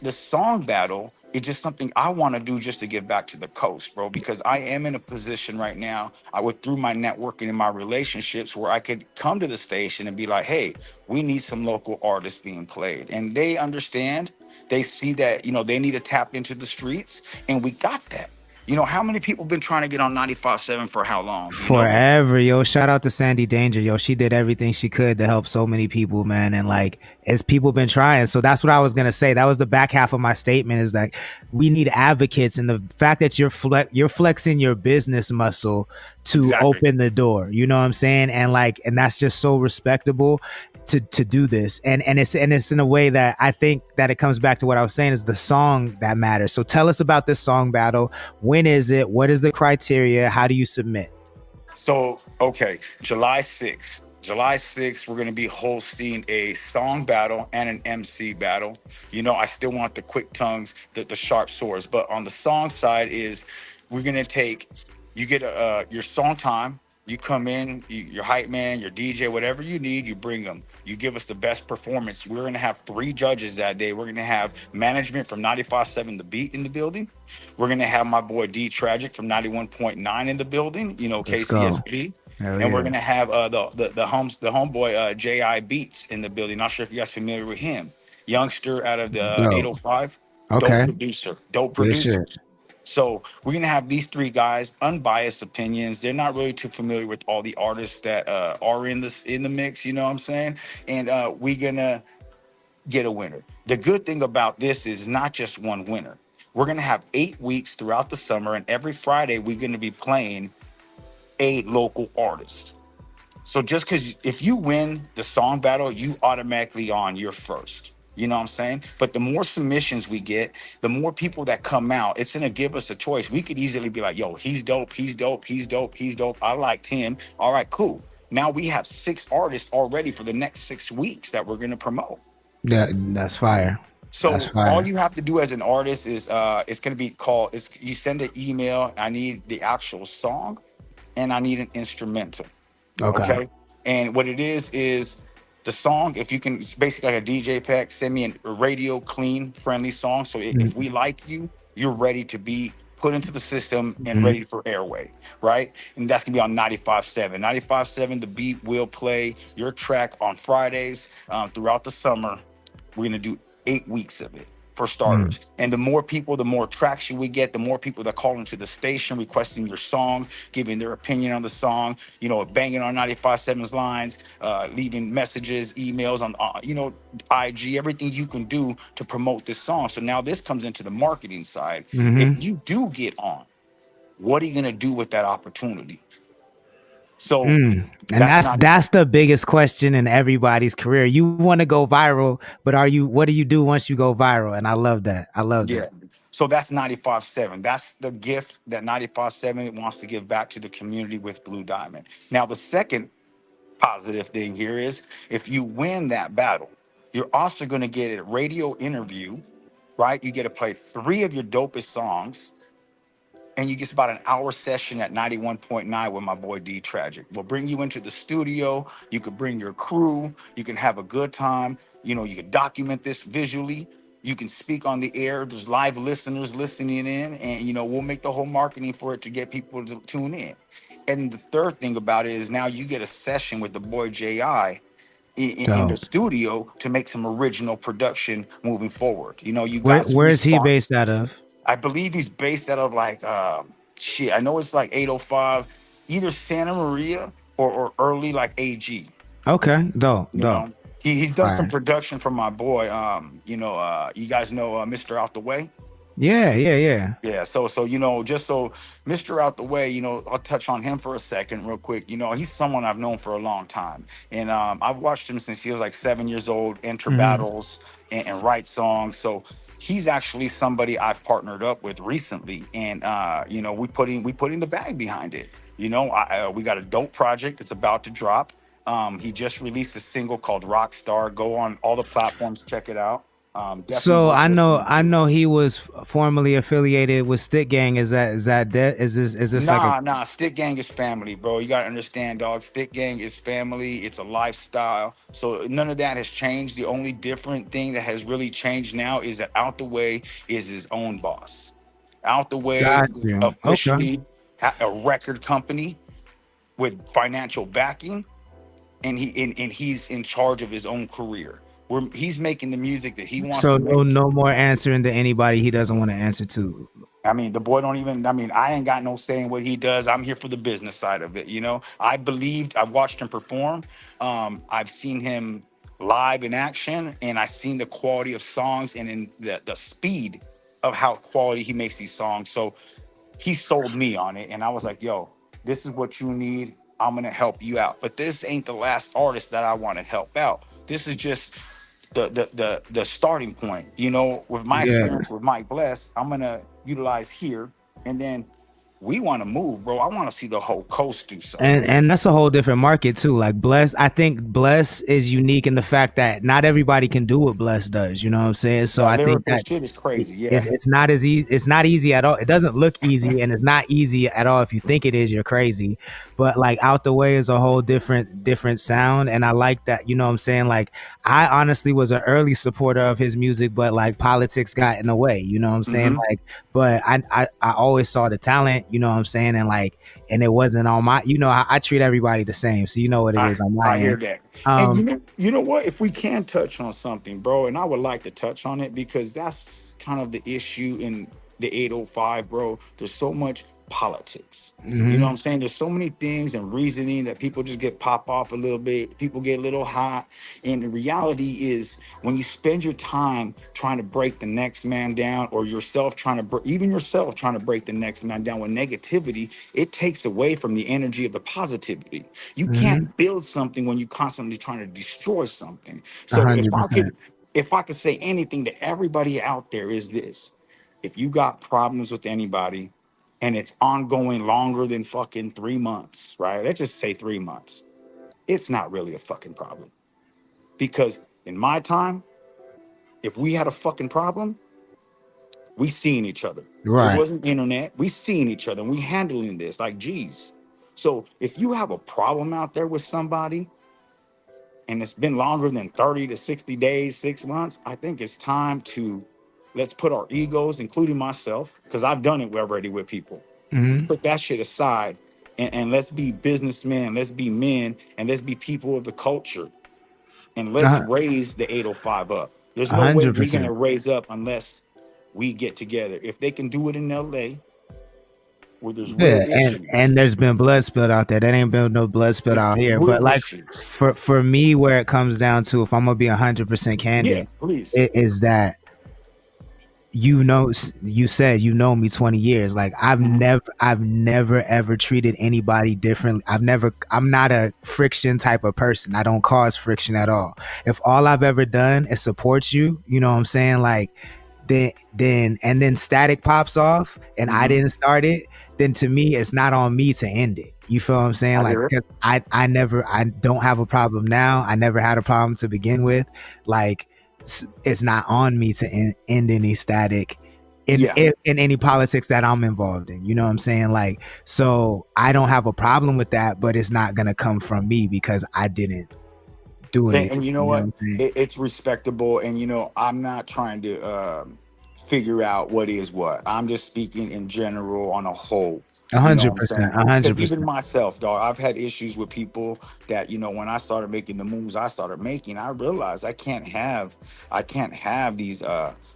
the song battle is just something I want to do just to give back to the coast, bro, because I am in a position right now, I would through my networking and my relationships where I could come to the station and be like, hey, we need some local artists being played. And they understand, they see that, they need to tap into the streets, and we got that. How many people been trying to get on 95.7 for how long? Forever, yo. Shout out to Sandy Danger, yo. She did everything she could to help so many people, man. And like, as people been trying, so that's what I was gonna say. That was the back half of my statement. Is like, we need advocates, and the fact that you're flexing your business muscle to Exactly. open the door. You know what I'm saying? And like, and that's just so respectable to do this. And it's in a way that I think that it comes back to what I was saying is the song that matters. So tell us about this song battle. When is it? What is the criteria? How do you submit? So, okay, July 6th. July 6th, we're going to be hosting a song battle and an MC battle. I still want the quick tongues, the sharp swords. But on the song side is we're going to you get your song time. You come in, your hype man, your DJ, whatever you need, you bring them. You give us the best performance. We're going to have 3 judges that day. We're going to have management from 95.7 The Beat in the building. We're going to have my boy D Tragic from 91.9 in the building, Let's go. KCSB. Hell And we're yeah. going to have the homeboy J.I. Beats in the building. Not sure if you guys familiar with him. Youngster out of the Dope. 805. Dope Okay. producer. Dope Good producer. shit. So we're gonna have these 3 guys, unbiased opinions. They're not really too familiar with all the artists that are in the mix. You know what I'm saying? And we're gonna get a winner. The good thing about this is not just one winner. We're gonna have 8 weeks throughout the summer, and every Friday we're gonna be playing a local artist. So just because if you win the song battle, you automatically on your first. You know what I'm saying? But the more submissions we get, the more people that come out, it's gonna give us a choice. We could easily be like, yo, he's dope, he's dope, he's dope, he's dope. I liked him. All right, cool. Now we have 6 artists already for the next 6 weeks that we're gonna promote. Yeah, that's fire. That's So all fire. you have to do as an artist is it's gonna be called, you send an email, I need the actual song and I need an instrumental. Okay. Okay. And what it is the song, if you can, it's basically like a DJ pack, send me a radio clean, friendly song. So if we like you, you're ready to be put into the system and Mm-hmm. ready for airway, right? And that's gonna be on 95.7. 95.7, The Beat will play your track on Fridays throughout the summer. We're gonna do 8 weeks of it for starters. And the more people, the more traction we get, the more people that call into the station requesting your song, giving their opinion on the song, banging on 95.7's lines, leaving messages, emails on, IG, everything you can do to promote this song. So now this comes into the marketing side. If Mm-hmm. you do get on, what are you going to do with that opportunity? So And that's not that's the biggest question in everybody's career. You want to go viral, but what do you do once you go viral? And I love that. I love Yeah. that. So that's 95.7. That's the gift that 95.7 wants to give back to the community with Blue Diamond. Now, the second positive thing here is if you win that battle, you're also going to get a radio interview, right? You get to play 3 of your dopest songs, and you get about an hour session at 91.9 with my boy D Tragic. We'll bring you into the studio. You could bring your crew. You can have a good time. You can document this visually. You can speak on the air. There's live listeners listening in, and we'll make the whole marketing for it to get people to tune in. And the third thing about it is now you get a session with the boy Ji in the Dope. studio to make some original production moving forward. You got some Where is he response. based out of? I believe he's based out of like shit. I know it's like 805, either Santa Maria or early like AG. Okay. Dope. You Dope. know, He's done some Right. production for my boy. You guys know Mr. Out the Way. Yeah, yeah, yeah. Yeah, so just so Mr. Out the Way, I'll touch on him for a second, real quick. He's someone I've known for a long time, and I've watched him since he was like 7 years old, enter Hmm. battles and write songs. So he's actually somebody I've partnered up with recently, and we putting the bag behind it. We got a dope project. It's about to drop. He just released a single called Rockstar. Go on all the platforms, check it out. Definitely So worth listening I to. know he was formerly affiliated with Stick Gang. Is this like a Nah. Stick Gang is family, bro. You gotta understand, dog. Stick Gang is family. It's a lifestyle. So none of that has changed. The only different thing that has really changed now is that Out the Way is his own boss. Out the Way got is you? Okay. officially a record company with financial backing, and he's in charge of his own career. Where he's making the music that he wants So to no make. no more answering to anybody he doesn't want to answer to. I mean, the boy don't even, I mean, I ain't got no saying what he does. I'm here for the business side of it. I've watched him perform. I've seen him live in action, and I've seen the quality of songs and in the speed of how quality he makes these songs. So he sold me on it, and I was like, yo, this is what you need. I'm going to help you out. But this ain't the last artist that I want to help out. This is just the starting point. With my Yeah. experience with Mike Bless, I'm gonna utilize here, and then we want to move, bro. I want to see the whole coast do something. And that's a whole different market too. Like Bless, I think Bless is unique in the fact that not everybody can do what Bless does. You know what I'm saying? So That I think lyrical that shit is crazy. Yeah. it's not as easy. It's not easy at all. It doesn't look easy, and it's not easy at all. If you think it is, you're crazy. But like Out the Way is a whole different sound, and I like that. You know what I'm saying? Like I honestly was an early supporter of his music, but like politics got in the way. You know what I'm saying? Hmm. Like, but I always saw the talent. You know what I'm saying? And like, and it wasn't on my. I treat everybody the same, so you know what it I is on my I hear end. that. And Um, you know what? If we can touch on something, bro, and I would like to touch on it because that's kind of the issue in the 805, bro. There's so much politics. You know what mhm. I'm saying? There's so many things and reasoning that people just get pop off a little bit. People get a little hot. And the reality is when you spend your time trying to break the next man down, or yourself trying to even yourself trying to break the next man down with negativity, it takes away from the energy of the positivity. You Mhm. can't build something when you're constantly trying to destroy something. So if I 100%. could if I could say anything to everybody out there is this: if you got problems with anybody and it's ongoing longer than fucking 3 months, right? Let's just say 3 months. It's not really a fucking problem. Because in my time, if we had a fucking problem, we seen each other. It Right. wasn't internet. We seen each other and we handling this like, geez. So if you have a problem out there with somebody and it's been longer than 30 to 60 days, 6 months, I think it's time to let's put our egos, including myself, because I've done it already with people. Mhm. Put that shit aside, and let's be businessmen, let's be men, and let's be people of the culture, and let's Uh, raise the 805 up. There's A no way hundred we're gonna percent. raise up unless we get together. If they can do it in LA where there's real Yeah, and issues, there's been blood spilled out there. That ain't been no blood spilled out here. real But like issues. for me, where it comes down to, if I'm gonna be 100% Yeah, candid, please. it is that you said you know me 20 years. Like Mhm. I've never ever treated anybody differently. I'm not a friction type of person. I don't cause friction at all. If all I've ever done is support you, you know what I'm saying? Like then static pops off and I Mhm. didn't start it, then to me it's not on me to end it. You feel what I'm saying? I Like hear it. 'cause I don't have a problem now. I never had a problem to begin with. Like it's not on me to end any static Yeah. in any politics that I'm involved in. You know what I'm saying? Like, so I don't have a problem with that, but it's not gonna come from me because I didn't do And anything. you know You know what what? I'm saying? It's respectable. And I'm not trying to figure out what is what. I'm just speaking in general on a whole. A You know what hundred I'm percent, saying? a Because hundred even percent. myself, dog, I've had issues with people that when I started making the moves I started making, I realized I can't have these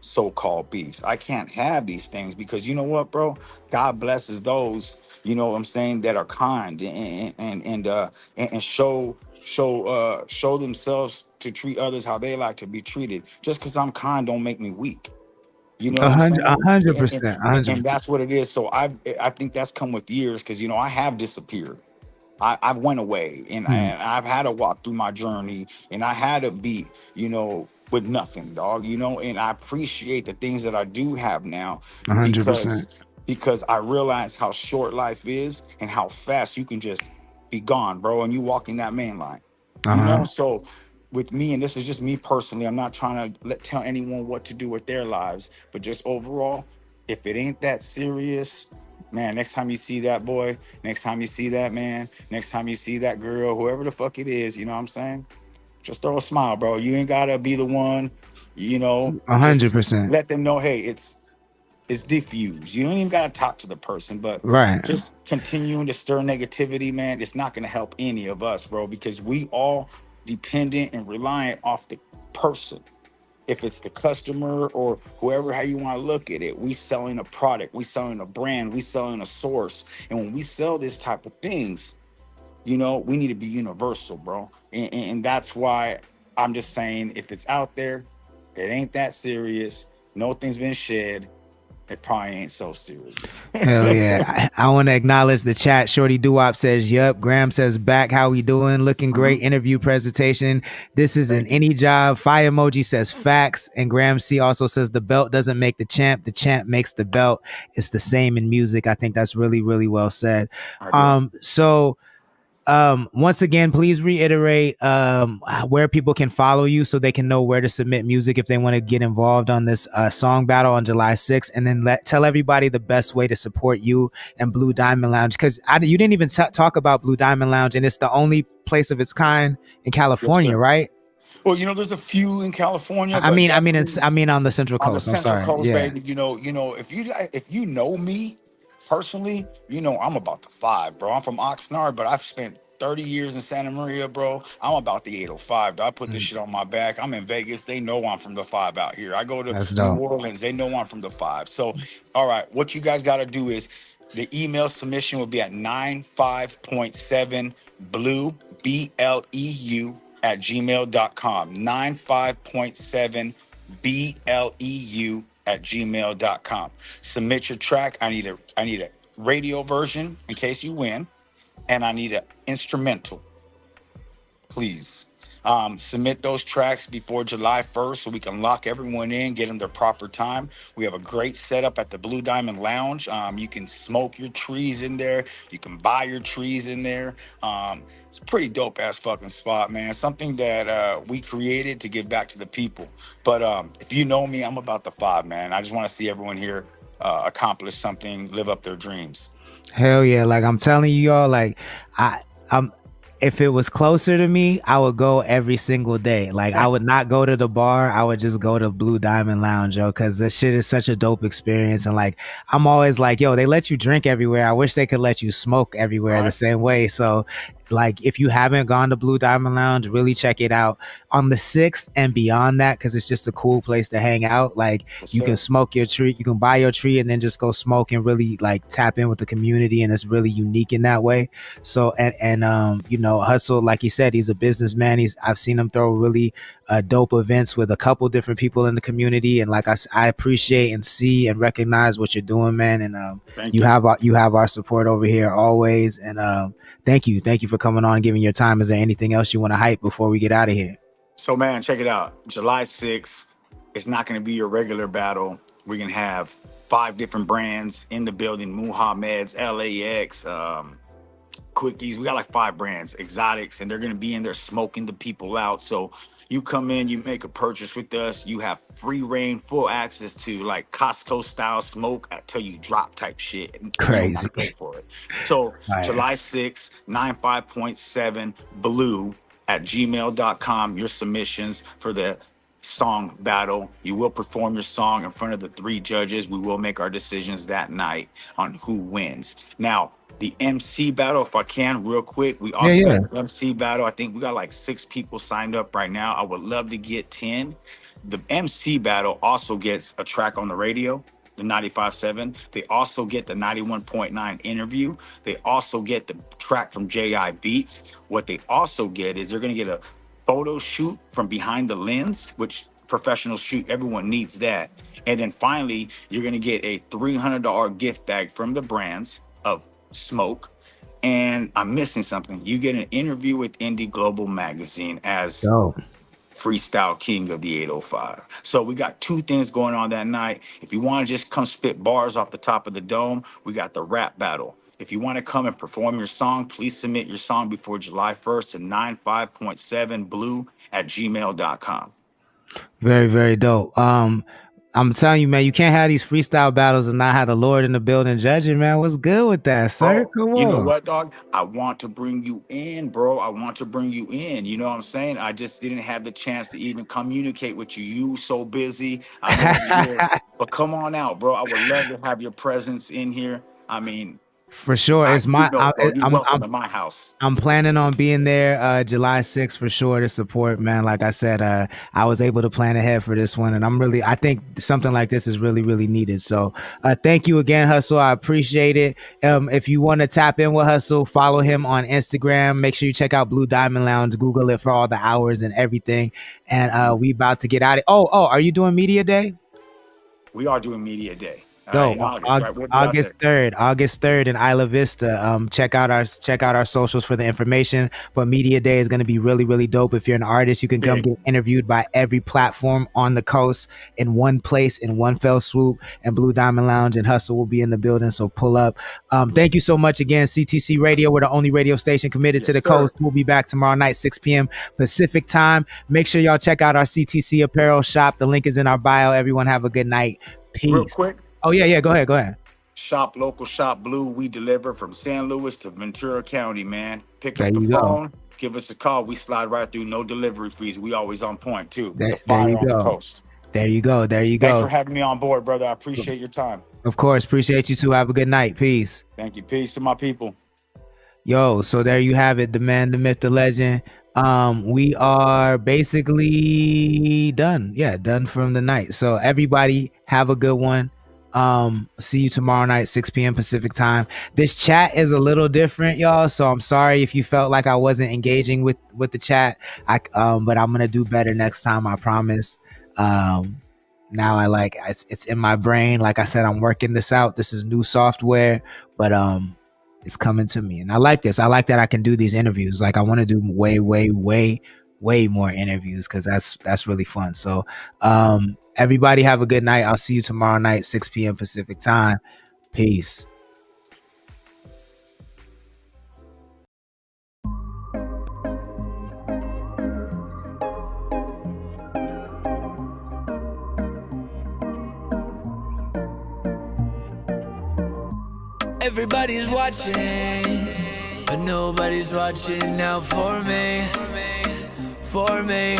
so-called beefs. I can't have these things because you know what, bro? God blesses those, you know what I'm saying, that are kind and show show themselves to treat others how they like to be treated. Just because I'm kind don't make me weak. You know what I'm saying? A hundred And, and, percent, a hundred. and that's what it is. So I think that's come with years, because I have disappeared. I've went away, and I've had to walk through my journey, and I had to be, with nothing, dog. And I appreciate the things that I do have now, 100%. because I realize how short life is and how fast you can just be gone, bro, and you walk in that man line. So with me, and this is just me personally, I'm not trying to tell anyone what to do with their lives, but just overall, if it ain't that serious, man, next time you see that boy, next time you see that man, next time you see that girl, whoever the fuck it is, you know what I'm saying? Just throw a smile, bro. You ain't gotta be the one, just 100%. let them know, hey, it's diffused. You don't even gotta talk to the person, but Right. just continuing to stir negativity, man, it's not gonna help any of us, bro, because we all dependent and reliant off the person. If it's the customer or whoever, how you want to look at it, we selling a product, we selling a brand, we selling a source. And when we sell this type of things, we need to be universal, bro. And that's why I'm just saying, if it's out there, it ain't that serious. Nothing's been shed. It probably ain't so serious. Hell yeah. I want to acknowledge the chat. Shorty Duop says, yup. Graham says, back. How we doing? Looking great. Interview presentation. This is an any job. Fire emoji says facts. And Graham C also says, the belt doesn't make the champ makes the belt. It's the same in music. I think that's really, really well said. So once again, please reiterate where people can follow you so they can know where to submit music if they want to get involved on this song battle on July 6th, and then tell everybody the best way to support you and Blue Diamond Lounge, because you didn't even talk about Blue Diamond Lounge, and it's the only place of its kind in California, right? Well, there's a few in California. I mean on the Central Coast. On the Central Coast, yeah. baby. If you know me personally, I'm about the 5, bro. I'm from Oxnard, but I've spent 30 years in Santa Maria, bro. I'm about the 805. I put this shit on my back. I'm in Vegas. They know I'm from the 5 out here. I go to New Orleans. They know I'm from the 5. So, all right, what you guys got to do is the email submission will be at 95.7 blue, BLEU, at gmail.com. 95.7 BLEU at gmail.com. Submit your track. I need a radio version in case you win, and I need an instrumental. Please submit those tracks before July 1st so we can lock everyone in, get them their proper time. We have a great setup at the Blue Diamond Lounge. You can smoke your trees in there. You can buy your trees in there. It's a pretty dope ass fucking spot, man. Something that we created to give back to the people. But if you know me, I'm about the 5, man. I just want to see everyone here accomplish something, live up their dreams. Hell yeah. Like I'm telling you all, like I'm if it was closer to me, I would go every single day. Like I would not go to the bar. I would just go to Blue Diamond Lounge, yo, because this shit is such a dope experience. And like, I'm always like, yo, they let you drink everywhere. I wish they could let you smoke everywhere the same way. So like, if you haven't gone to Blue Diamond Lounge, really check it out on the 6th and beyond that, because it's just a cool place to hang out. Like you can smoke your tree, you can buy your tree and then just go smoke and really like tap in with the community. And it's really unique in that way. So, and Hustle, like he said, he's a businessman. I've seen him throw really dope events with a couple different people in the community. And like I appreciate and see and recognize what you're doing, man. And you have our support over here always. And thank you for coming on and giving your time. Is there anything else you want to hype before we get out of here? So, man, check it out. July 6th, it's not going to be your regular battle. We're going to have 5 different brands in the building. Muhammad's, LAX, Quickies. We got like 5 brands, exotics, and they're going to be in there smoking the people out. So you come in, you make a purchase with us, you have free reign, full access to like Costco style smoke until you drop type shit. Crazy. Pay for it. So July 6th, 95.7 blue at gmail.com. Your submissions for the song battle. You will perform your song in front of the 3 judges. We will make our decisions that night on who wins. Now, the MC battle, if I can, real quick. We also got an MC battle. I think we got like 6 people signed up right now. I would love to get 10. The MC battle also gets a track on the radio. the 95.7. They also get the 91.9 interview. They also get the track from J.I. Beats. What they also get is they're going to get a photo shoot from behind the lens, which professional shoot, everyone needs that. And then finally, you're going to get a $300 gift bag from the brands of smoke. And I'm missing something. You get an interview with Indie Global Magazine as Freestyle King of the 805. So we got two things going on that night. If you want to just come spit bars off the top of the dome, we got the rap battle. If you want to come and perform your song, please submit your song before July 1st to 95.7blue@gmail.com. Very, very dope. I'm telling you, man, you can't have these freestyle battles and not have the Lord in the building judging, man. What's good with that, sir? Bro, Come you know on. what, dog? I want to bring you in, bro. I want to bring you in. You know what I'm saying? I just didn't have the chance to even communicate with you. You so busy. I'm over here. But come on out, bro. I would love to have your presence in here. I mean, For sure. It's you my know, bro, you're welcome I'm to my house. I'm planning on being there July 6th for sure to support, man. Like I said, I was able to plan ahead for this one, and I think something like this is really, really needed. So thank you again, Hustle. I appreciate it. If you want to tap in with Hustle, follow him on Instagram. Make sure you check out Blue Diamond Lounge. Google it for all the hours and everything. And we about to get out of are you doing Media Day? We are doing Media Day. Go In August, right? August 3rd in Isla Vista. Check out our socials for the information. But Media Day is going to be really, really dope. If you're an artist, you can come get interviewed by every platform on the coast in one place in one fell swoop. And Blue Diamond Lounge and Hustle will be in the building, so pull up. Thank you so much again, CTC Radio. We're the only radio station committed to the coast. We'll be back tomorrow night, 6 p.m. Pacific time. Make sure y'all check out our CTC apparel shop. The link is in our bio. Everyone have a good night. Peace. Real quick. Oh, yeah. Go ahead. Shop local, shop blue. We deliver from San Luis to Ventura County, man. Pick up the phone, give us a call. We slide right through, no delivery fees. We always on point, too. The fire on the coast. There you go. Thanks for having me on board, brother. I appreciate your time. Of course. Appreciate you, too. Have a good night. Peace. Thank you. Peace to my people. Yo, so there you have it. The man, the myth, the legend. We are basically done. Yeah, done from the night. So everybody have a good one. See you tomorrow night, 6 p.m. Pacific time. This chat is a little different, y'all, so I'm sorry if you felt like I wasn't engaging with the chat. But I'm gonna do better next time, I promise. Now it's in my brain. Like I said, I'm working this out. This is new software, but it's coming to me, and I like this. I like that I can do these interviews. Like I want to do way more interviews because that's really fun. So everybody have a good night. I'll see you tomorrow night, 6 p.m. Pacific time. Peace. Everybody's watching, but nobody's watching out for me. For me.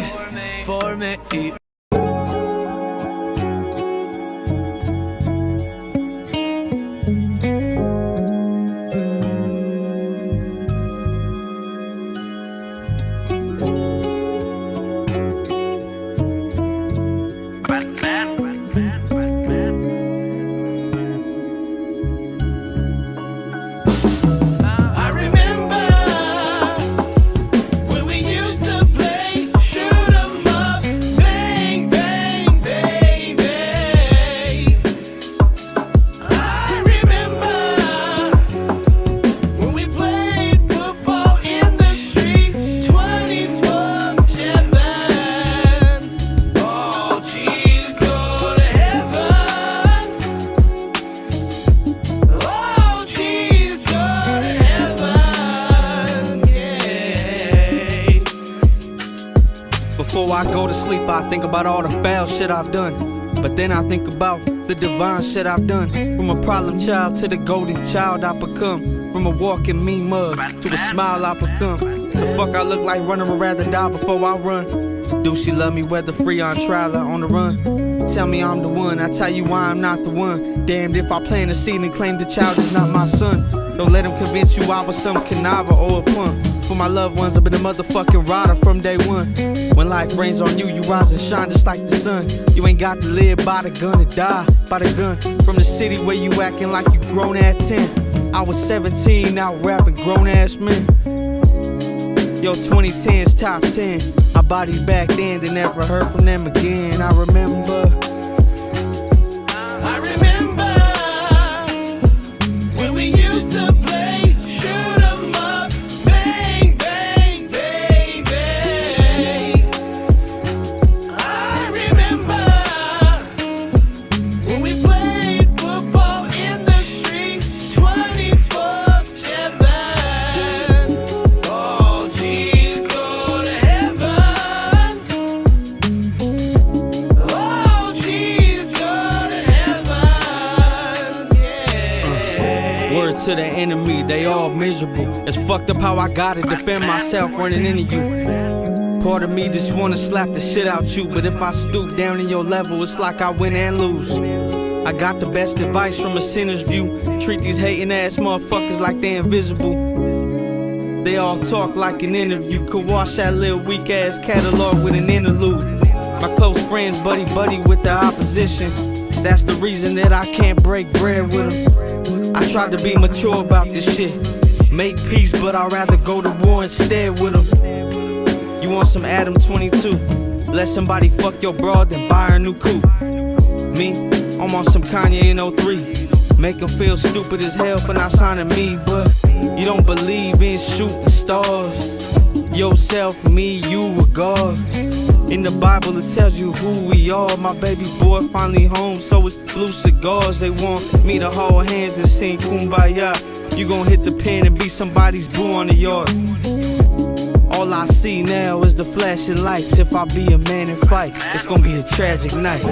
Before I go to sleep, I think about all the foul shit I've done. But then I think about the divine shit I've done. From a problem child to the golden child I become. From a walking mean mug to a smile I become. The fuck I look like running, would rather die before I run. Do she love me whether free on trial or on the run? Tell me I'm the one, I tell you why I'm not the one. Damned if I plant a seed and claim the child is not my son. Don't let him convince you I was some conniver or a punk. For my loved ones, I've been a motherfucking rider from day one. When life rains on you, you rise and shine just like the sun. You ain't got to live by the gun and die by the gun. From the city where you acting like you grown at 10. I was 17, now rapping grown ass men. Yo, 2010's top 10. I bodied back then, they never heard from them again. I remember when we used to play shoot 'em up, bang, bang, baby. I remember when we played football in the street 24/7. Oh, geez, go to heaven. Oh, geez, go to heaven. Yeah. word to the enemy, they all miserable. It's fucked up how I gotta defend myself running into you. Part of me just wanna slap the shit out you, but if I stoop down in your level, it's like I win and lose. I got the best advice from a sinner's view. Treat these hating ass motherfuckers like they invisible. They all talk like an interview. Could wash that little weak ass catalog with an interlude. My close friends buddy with the opposition. That's the reason that I can't break bread with them. I tried to be mature about this shit. Make peace, but I'd rather go to war instead with them. You want some Adam 22? Let somebody fuck your broad, then buy her a new coupe. Me, I'm on some Kanye in 03. Make them feel stupid as hell for not signing me, but you don't believe in shooting stars. Yourself, me, you, a God. In the Bible it tells you who we are. My baby boy finally home, so it's blue cigars. They want me to hold hands and sing Kumbaya. You gon' hit the pen and be somebody's boo on the yard. All I see now is the flashing lights. If I be a man and fight, it's gonna be a tragic night.